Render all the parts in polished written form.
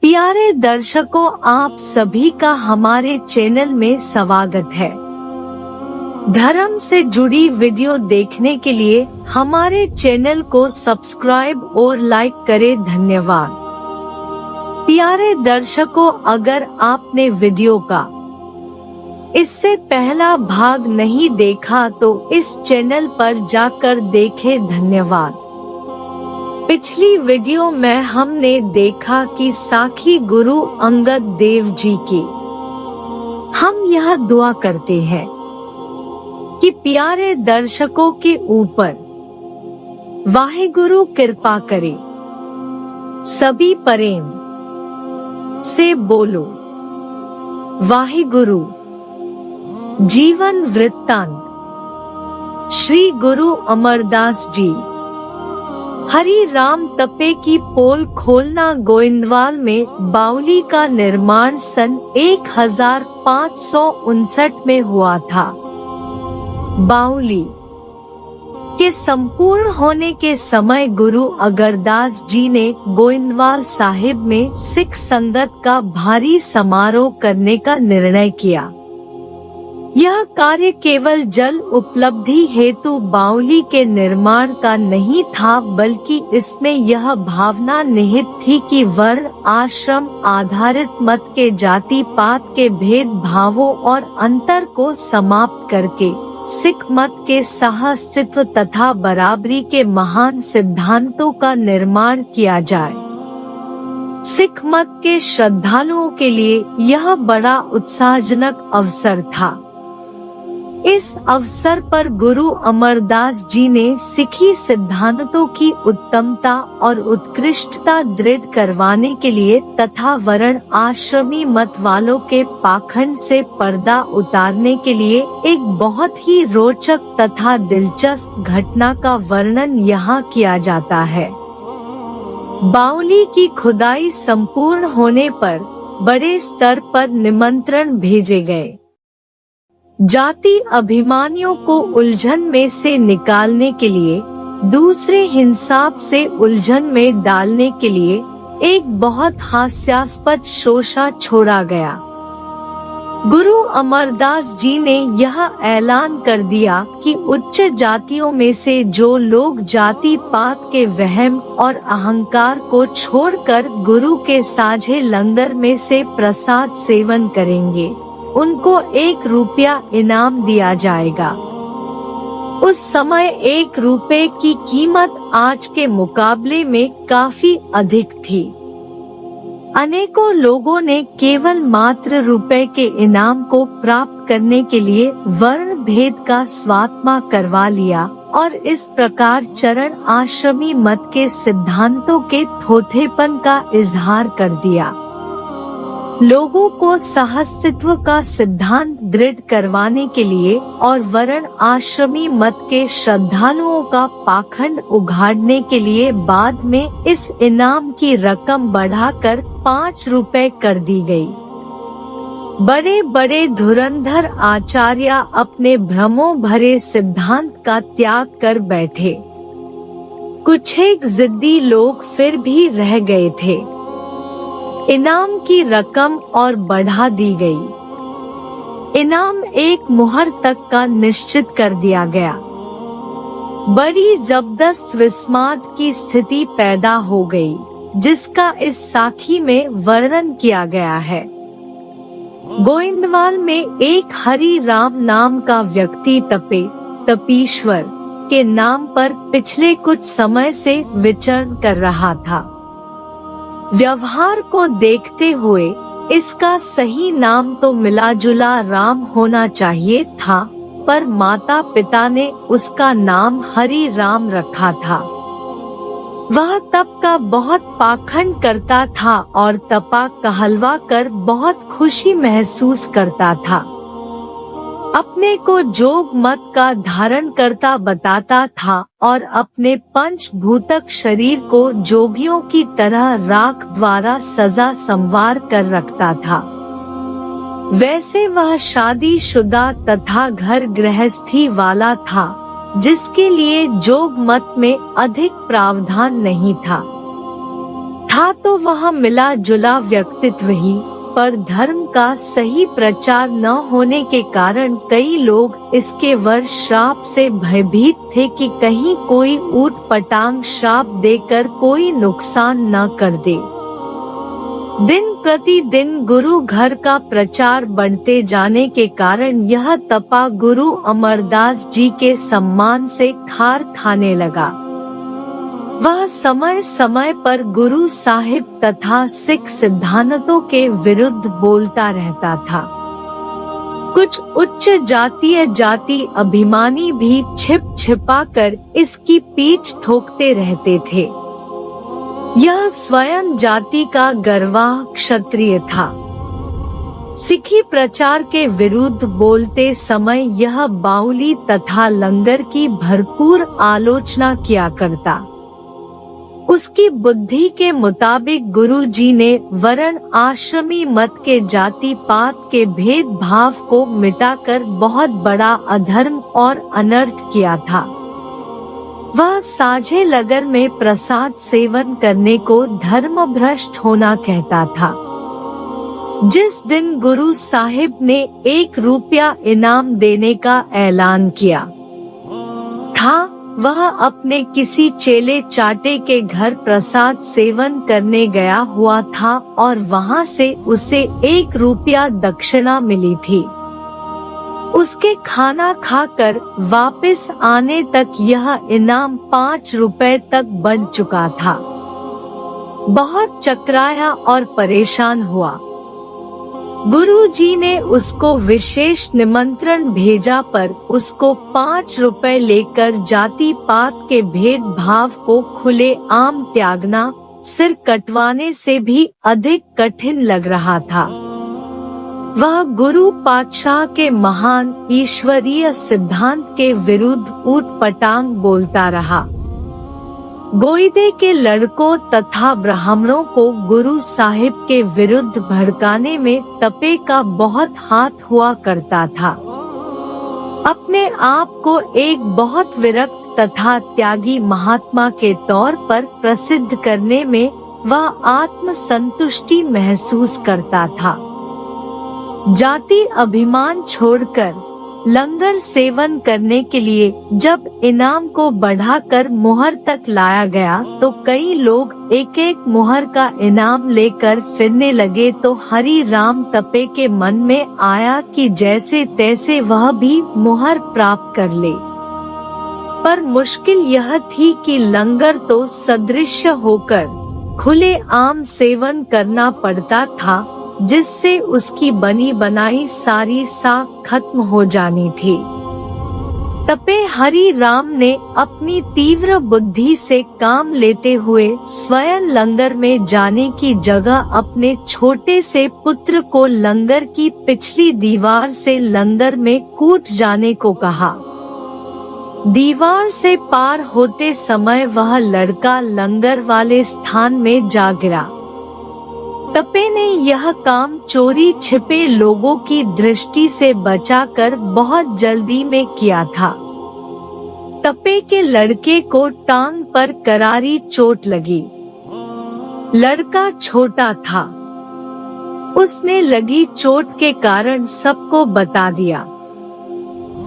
प्यारे दर्शकों, आप सभी का हमारे चैनल में स्वागत है। धर्म से जुड़ी वीडियो देखने के लिए हमारे चैनल को सब्सक्राइब और लाइक करें। धन्यवाद। प्यारे दर्शकों, अगर आपने वीडियो का इससे पहला भाग नहीं देखा तो इस चैनल पर जाकर देखें। धन्यवाद। पिछली वीडियो में हमने देखा कि साखी गुरु अंगद देव जी की हम यह दुआ करते हैं कि प्यारे दर्शकों के ऊपर वाहिगुरु कृपा करे। सभी प्रेम से बोलो वाहिगुरु। जीवन वृत्तांत। श्री गुरु अमरदास जी। हरि राम तपे की पोल खोलना। गोइंदवाल में बावली का निर्माण सन 1559 में हुआ था। बावली के संपूर्ण होने के समय गुरु अगरदास जी ने गोइंदवाल साहिब में सिख संगत का भारी समारोह करने का निर्णय किया। यह कार्य केवल जल उपलब्धि हेतु बावली के निर्माण का नहीं था, बल्कि इसमें यह भावना निहित थी कि वर्ण आश्रम आधारित मत के जाति पात के भेद भावों और अंतर को समाप्त करके सिख मत के सह-अस्तित्व तथा बराबरी के महान सिद्धांतों का निर्माण किया जाए। सिख मत के श्रद्धालुओं के लिए यह बड़ा उत्साहजनक अवसर था। इस अवसर पर गुरु अमरदास जी ने सिखी सिद्धांतों की उत्तमता और उत्कृष्टता दृढ़ करवाने के लिए तथा वर्ण आश्रमी मत वालों के पाखंड से पर्दा उतारने के लिए एक बहुत ही रोचक तथा दिलचस्प घटना का वर्णन यहाँ किया जाता है। बावली की खुदाई संपूर्ण होने पर बड़े स्तर पर निमंत्रण भेजे गए। जाति अभिमानियों को उलझन में से निकालने के लिए, दूसरे हिंसाब से उलझन में डालने के लिए एक बहुत हास्यास्पद शोषा छोड़ा गया। गुरु अमरदास जी ने यह ऐलान कर दिया कि उच्च जातियों में से जो लोग जाति पात के वहम और अहंकार को छोड़कर गुरु के साझे लंगर में से प्रसाद सेवन करेंगे, उनको 1 रुपया इनाम दिया जाएगा। उस समय 1 रुपए की कीमत आज के मुकाबले में काफी अधिक थी। अनेकों लोगों ने केवल मात्र रुपए के इनाम को प्राप्त करने के लिए वर्ण भेद का स्वात्मा करवा लिया और इस प्रकार चरण आश्रमी मत के सिद्धांतों के थोथेपन का इजहार कर दिया। लोगों को सहअस्तित्व का सिद्धांत दृढ़ करवाने के लिए और वर्ण आश्रमी मत के श्रद्धालुओं का पाखंड उघाड़ने के लिए बाद में इस इनाम की रकम बढ़ाकर 5 रुपए कर दी गई। बड़े बड़े धुरंधर आचार्य अपने भ्रमों भरे सिद्धांत का त्याग कर बैठे। कुछ एक जिद्दी लोग फिर भी रह गए थे। इनाम की रकम और बढ़ा दी गई। इनाम 1 मुहर तक का निश्चित कर दिया गया। बड़ी जबरदस्त विस्माद की स्थिति पैदा हो गई, जिसका इस साखी में वर्णन किया गया है। गोइंदवाल में एक हरि राम नाम का व्यक्ति तपीश्वर के नाम पर पिछले कुछ समय से विचरण कर रहा था। व्यवहार को देखते हुए इसका सही नाम तो मिला जुला राम होना चाहिए था, पर माता पिता ने उसका नाम हरि राम रखा था। वह तप का बहुत पाखंड करता था और तपा कहलवा कर बहुत खुशी महसूस करता था। अपने को जोग मत का धारण करता बताता था और अपने पंचभूतक शरीर को जोगियों की तरह राख द्वारा सजा संवार कर रखता था। वैसे वह शादीशुदा तथा घर गृहस्थी वाला था, जिसके लिए जोग मत में अधिक प्रावधान नहीं था। था तो वह मिला जुला व्यक्तित्व ही, पर धर्म का सही प्रचार न होने के कारण कई लोग इसके वर श्राप से भयभीत थे कि कहीं कोई ऊट पटांग श्राप देकर कोई नुकसान न कर दे। दिन प्रतिदिन गुरु घर का प्रचार बढ़ते जाने के कारण यह तपा गुरु अमरदास जी के सम्मान से खार खाने लगा। वह समय समय पर गुरु साहिब तथा सिख सिद्धांतों के विरुद्ध बोलता रहता था। कुछ उच्च जाति अभिमानी भी छिप छिपा कर इसकी पीठ ठोकते रहते थे। यह स्वयं जाति का गर्वाह क्षत्रिय था। सिखी प्रचार के विरुद्ध बोलते समय यह बाउली तथा लंगर की भरपूर आलोचना किया करता। उसकी बुद्धि के मुताबिक गुरु जी ने वर्ण आश्रमी मत के जाति पात के भेदभाव को मिटाकर बहुत बड़ा अधर्म और अनर्थ किया था। वह साझे लगर में प्रसाद सेवन करने को धर्म भ्रष्ट होना कहता था। जिस दिन गुरु साहिब ने 1 रुपया इनाम देने का ऐलान किया था, वह अपने किसी चेले चाटे के घर प्रसाद सेवन करने गया हुआ था और वहां से उसे 1 रुपया दक्षिणा मिली थी। उसके खाना खाकर वापस आने तक यह इनाम 5 रुपए तक बढ़ चुका था। बहुत चकराया और परेशान हुआ। गुरु जी ने उसको विशेष निमंत्रण भेजा, पर उसको 5 रुपए लेकर जाति पात के भेदभाव को खुले आम त्यागना सिर कटवाने से भी अधिक कठिन लग रहा था। वह गुरु पातशाह के महान ईश्वरीय सिद्धांत के विरुद्ध ऊट पटांग बोलता रहा। गोइदे के लड़कों तथा ब्राह्मणों को गुरु साहिब के विरुद्ध भड़काने में तपे का बहुत हाथ हुआ करता था। अपने आप को एक बहुत विरक्त तथा त्यागी महात्मा के तौर पर प्रसिद्ध करने में वह आत्म संतुष्टि महसूस करता था। जाति अभिमान छोड़कर लंगर सेवन करने के लिए जब इनाम को बढ़ाकर मुहर तक लाया गया तो कई लोग एक एक मुहर का इनाम लेकर फिरने लगे, तो हरि राम तपे के मन में आया कि जैसे तैसे वह भी मुहर प्राप्त कर ले। पर मुश्किल यह थी कि लंगर तो सदृश्य होकर खुले आम सेवन करना पड़ता था, जिससे उसकी बनी बनाई सारी साख खत्म हो जानी थी। तपे हरि राम ने अपनी तीव्र बुद्धि से काम लेते हुए स्वयं लंगर में जाने की जगह अपने छोटे से पुत्र को लंगर की पिछली दीवार से लंगर में कूद जाने को कहा। दीवार से पार होते समय वह लड़का लंगर वाले स्थान में जा गिरा। तपे ने यह काम चोरी छिपे लोगों की दृष्टि से बचाकर बहुत जल्दी में किया था। तपे के लड़के को टांग पर करारी चोट लगी। लड़का छोटा था। उसने लगी चोट के कारण सबको बता दिया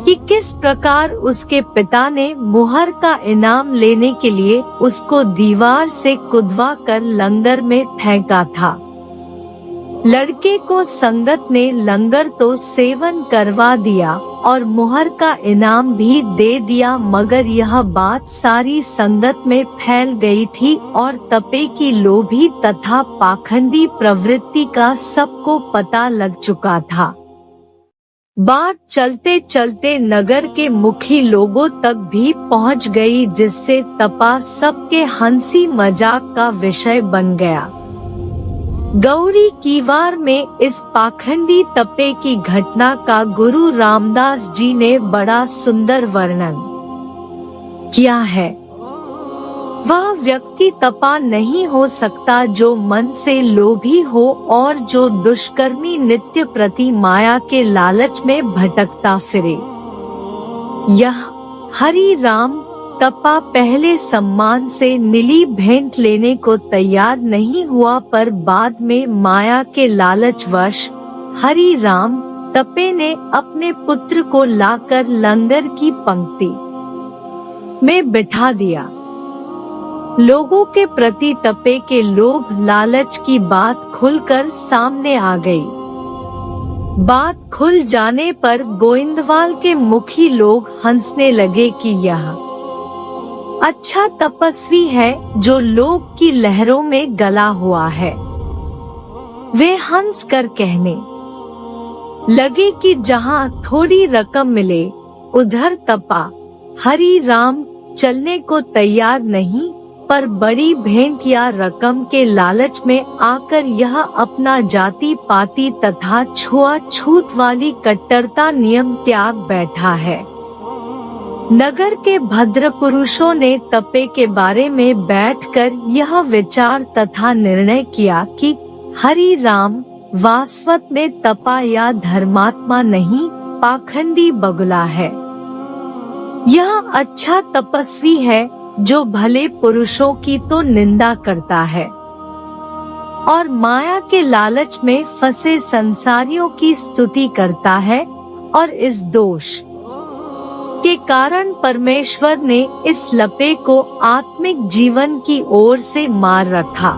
कि किस प्रकार उसके पिता ने मुहर का इनाम लेने के लिए उसको दीवार से कुदवा कर लंगर में फेंका था। लड़के को संगत ने लंगर तो सेवन करवा दिया और मुहर का इनाम भी दे दिया, मगर यह बात सारी संगत में फैल गई थी और तपे की लोभी तथा पाखंडी प्रवृत्ति का सबको पता लग चुका था। बात चलते चलते नगर के मुखी लोगों तक भी पहुंच गई, जिससे तपा सबके हंसी मजाक का विषय बन गया। गौरी कीवार में इस पाखंडी तपे की घटना का गुरु रामदास जी ने बड़ा सुंदर वर्णन किया है। वह व्यक्ति तपा नहीं हो सकता जो मन से लोभी हो और जो दुष्कर्मी नित्य प्रति माया के लालच में भटकता फिरे। यह हरि राम तपा पहले सम्मान से नीली भेंट लेने को तैयार नहीं हुआ, पर बाद में माया के लालचवश हरि राम तपे ने अपने पुत्र को लाकर लंगर की पंक्ति में बिठा दिया। लोगों के प्रति तपे के लोभ लालच की बात खुलकर सामने आ गई। बात खुल जाने पर गोइंदवाल के मुखी लोग हंसने लगे कि यह अच्छा तपस्वी है जो लोभ की लहरों में गला हुआ है। वे हंस कर कहने लगे कि जहाँ थोड़ी रकम मिले उधर तपा हरि राम चलने को तैयार नहीं, पर बड़ी भेंट या रकम के लालच में आकर यह अपना जाति पाति तथा छुआछूत वाली कट्टरता नियम त्याग बैठा है। नगर के भद्र पुरुषों ने तपे के बारे में बैठकर यह विचार तथा निर्णय किया कि हरि राम वास्तव में तपा या धर्मात्मा नहीं, पाखंडी बगुला है। यह अच्छा तपस्वी है जो भले पुरुषों की तो निंदा करता है और माया के लालच में फंसे संसारियों की स्तुति करता है, और इस दोष के कारण परमेश्वर ने इस लपे को आत्मिक जीवन की ओर से मार रखा।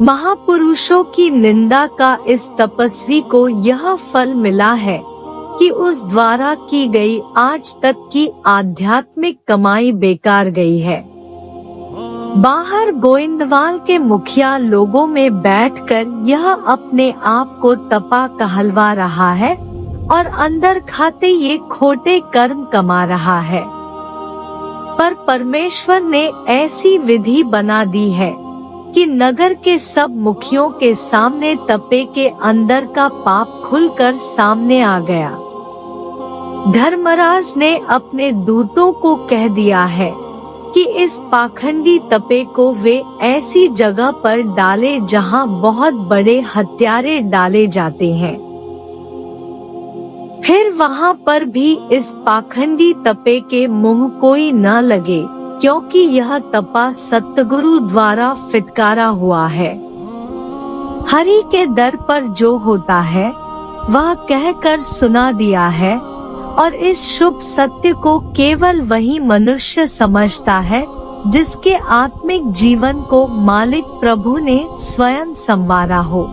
महापुरुषों की निंदा का इस तपस्वी को यह फल मिला है कि उस द्वारा की गई आज तक की आध्यात्मिक कमाई बेकार गई है। बाहर गोइंदवाल के मुखिया लोगों में बैठकर यह अपने आप को तपा कहलवा रहा है और अंदर खाते ये खोटे कर्म कमा रहा है, पर परमेश्वर ने ऐसी विधि बना दी है कि नगर के सब मुखियों के सामने तपे के अंदर का पाप खुलकर सामने आ गया। धर्मराज ने अपने दूतों को कह दिया है कि इस पाखंडी तपे को वे ऐसी जगह पर डाले जहां बहुत बड़े हत्यारे डाले जाते हैं। फिर वहां पर भी इस पाखंडी तपे के मुंह कोई न लगे, क्योंकि यह तपा सतगुरु द्वारा फिटकारा हुआ है। हरि के दर पर जो होता है वह कहकर सुना दिया है, और इस शुभ सत्य को केवल वही मनुष्य समझता है जिसके आत्मिक जीवन को मालिक प्रभु ने स्वयं संवारा हो।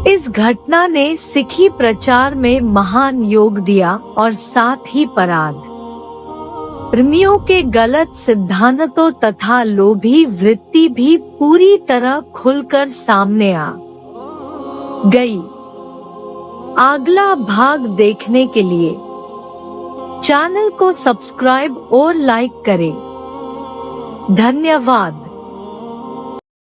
इस घटना ने सिखी प्रचार में महान योग दिया और साथ ही पराध प्रेमियों के गलत सिद्धांतों तथा लोभी वृत्ति भी पूरी तरह खुलकर सामने आ गई। अगला भाग देखने के लिए चैनल को सब्सक्राइब और लाइक करें। धन्यवाद।